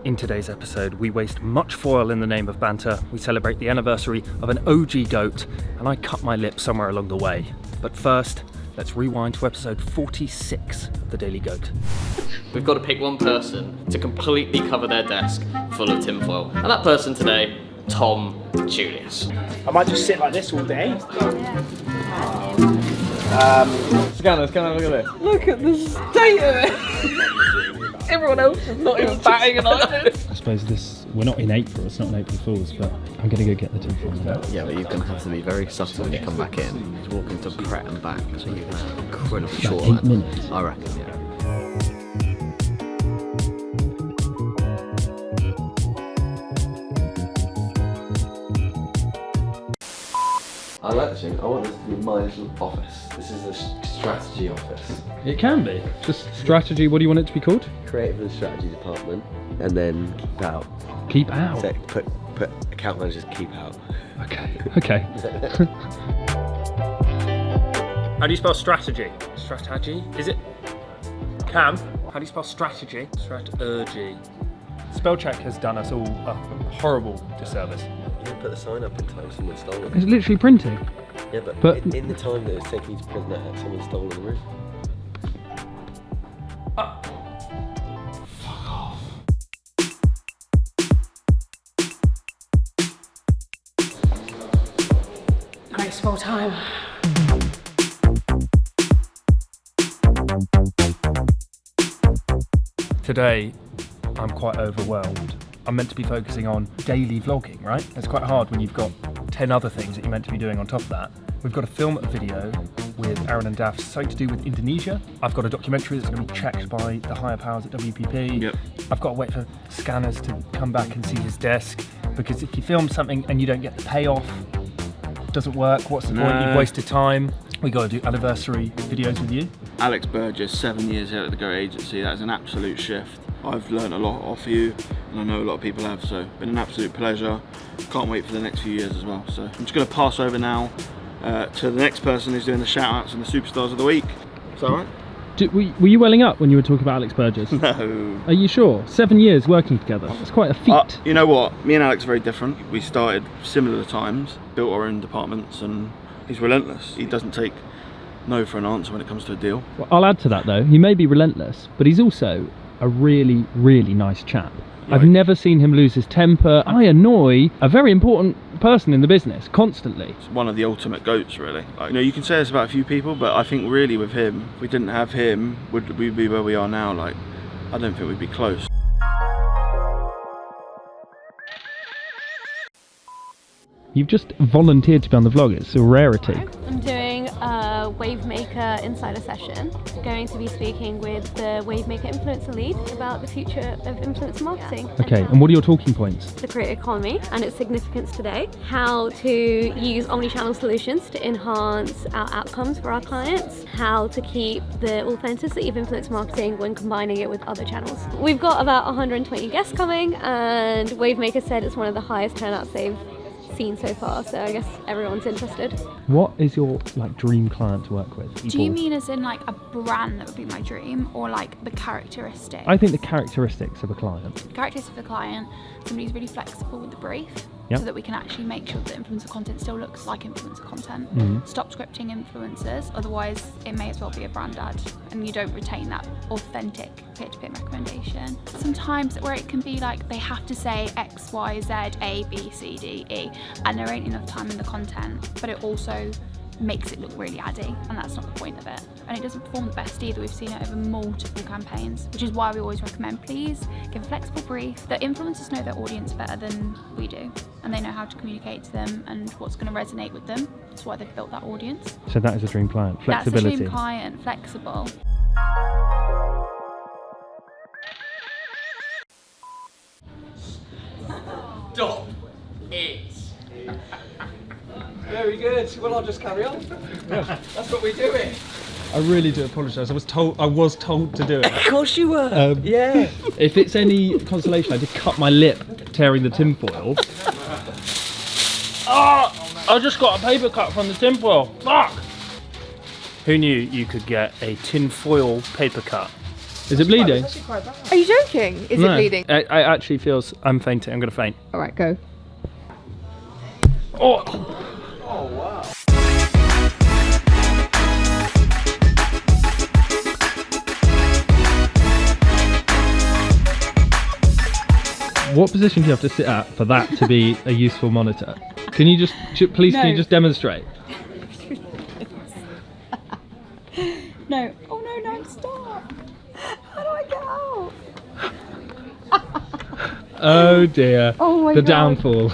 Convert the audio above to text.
In today's episode, we waste much foil in the name of banter, we celebrate the anniversary of an OG goat, and I cut my lip somewhere along the way. But first, let's rewind to episode 46 of The Daily Goat. We've got to pick one person to completely cover their desk full of tinfoil. And that person today, Tom Julius. I might just sit like this all day. Scanners, come and look at this. Look at the state of it! Everyone else is not even batting an eyelid. I suppose we're not in April, it's not an April Fool's, but I'm going to go get the tinfoil now. Yeah, but you're going to have to be very subtle when you come back in. Just walk into Pret and back, so you're going to have incredibly short. 8 minutes. I reckon, yeah. I like this thing. I want this to be my little office. This is a strategy office. It can be. Just strategy, what do you want it to be called? Creative and strategy department, and then keep out. Keep out. So put account managers keep out. Okay. How do you spell strategy? Strategy? Is it? Cam? How do you spell strategy? Strategy. Spell check has done us all a horrible disservice. You didn't put the sign up in time, someone stole it. It's literally printing. Yeah, but in the time that it was taking you to print that, someone stole the roof. Fuck off. Graceful time. Today, I'm quite overwhelmed. I'm meant to be focusing on daily vlogging, right? It's quite hard when you've got 10 other things that you're meant to be doing on top of that. We've got to film a video with Aaron and Daph, something to do with Indonesia. I've got a documentary that's going to be checked by the higher powers at WPP. Yep. I've got to wait for Scanners to come back and see his desk, because if you film something and you don't get the payoff, it doesn't work. What's the point? You've wasted time. We got to do anniversary videos with you. Alex Burgess, 7 years here at the Go Agency. That is an absolute shift. I've learned a lot off you, and I know a lot of people have, so been an absolute pleasure. Can't wait for the next few years as well. So I'm just going to pass over now to the next person who's doing the shout-outs and the superstars of the week. Is that right? Were you welling up when you were talking about Alex Burgess? No. Are you sure? 7 years working together. It's quite a feat. You know what? Me and Alex are very different. We started similar times, built our own departments, and he's relentless. He doesn't take no for an answer when it comes to a deal. Well, I'll add to that though. He may be relentless, but he's also a really, really nice chap. Right. I've never seen him lose his temper. I annoy a very important person in the business constantly. It's one of the ultimate goats, really. Like, you can say this about a few people, but I think really with him, if we didn't have him, would we be where we are now? Like, I don't think we'd be close. You've just volunteered to be on the vlog. It's a rarity. I'm doing a Wavemaker Insider session. Going to be speaking with the Wavemaker Influencer Lead about the future of influencer marketing. Okay, and what are your talking points? The creator economy and its significance today. How to use omnichannel solutions to enhance our outcomes for our clients. How to keep the authenticity of influencer marketing when combining it with other channels. We've got about 120 guests coming, and Wavemaker said it's one of the highest turnouts they've seen so far, so I guess everyone's interested. What is your dream client to work with? Do you mean as in like a brand that would be my dream, or like the characteristics? I think the characteristics of a client. The characteristics of a client, somebody who's really flexible with the brief, Yep. so that we can actually make sure that influencer content still looks like influencer content. Stop scripting influencers, otherwise it may as well be a brand ad and you don't retain that authentic peer-to-peer recommendation. Sometimes where it can be like they have to say X, Y, Z, A, B, C, D, E, and there ain't enough time in the content, but it also makes it look really addy, and that's not the point of it. And it doesn't perform the best either. We've seen it over multiple campaigns, which is why we always recommend, please give a flexible brief. The influencers know their audience better than we do, and they know how to communicate to them and what's going to resonate with them. That's why they've built that audience. So that is a dream client, flexibility. That's a dream client, flexible. Stop it. Very good. Well, I'll just carry on. That's what we're doing. I really do apologise. I was told to do it. Of course you were. Yeah. If it's any consolation, I did cut my lip tearing the tinfoil. I just got a paper cut from the tinfoil. Fuck! Who knew you could get a tinfoil paper cut Is it bleeding? It's actually quite bad. Are you joking? Is it bleeding? I actually feels I'm fainting. I'm gonna faint. All right, go. Oh. What position do you have to sit at for that to be a useful monitor? Can you just, please, can you just demonstrate? No. Oh no, stop. How do I get out? Oh dear. Oh my the God. downfall.